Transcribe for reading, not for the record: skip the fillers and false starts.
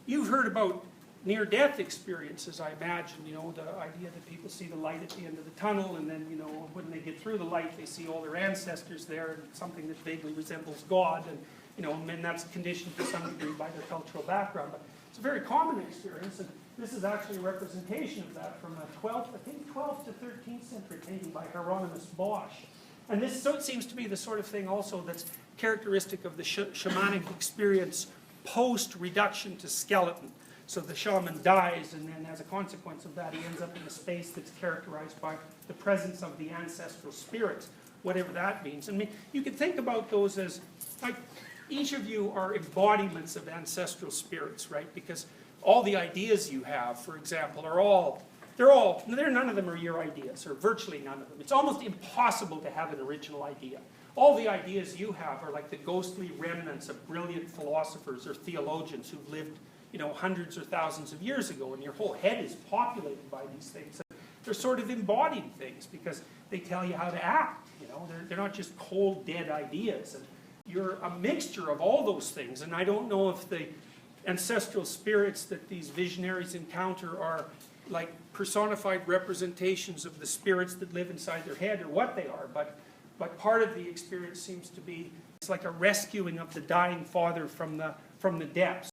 you've heard about near-death experiences, I imagine, you know, the idea that people see the light at the end of the tunnel, and then, you know, when they get through the light, they see all their ancestors there, and something that vaguely resembles God, and, you know, and that's conditioned to some degree by their cultural background. But it's a very common experience, and this is actually a representation of that from a 12th to 13th century painting by Hieronymus Bosch. And this seems to be the sort of thing also that's characteristic of the shamanic experience post-reduction to skeleton. So the shaman dies, and then as a consequence of that, he ends up in a space that's characterized by the presence of the ancestral spirits, whatever that means. I mean, you can think about those as, like, each of you are embodiments of ancestral spirits, right? Because all the ideas you have, for example, none of them are your ideas, or virtually none of them. It's almost impossible to have an original idea. All the ideas you have are like the ghostly remnants of brilliant philosophers or theologians who've lived, you know, hundreds or thousands of years ago, and your whole head is populated by these things. They're sort of embodied things because they tell you how to act, you know. They're not just cold, dead ideas. And you're a mixture of all those things, and I don't know if the ancestral spirits that these visionaries encounter are like personified representations of the spirits that live inside their head or what they are, but part of the experience seems to be, it's like a rescuing of the dying father from the depths.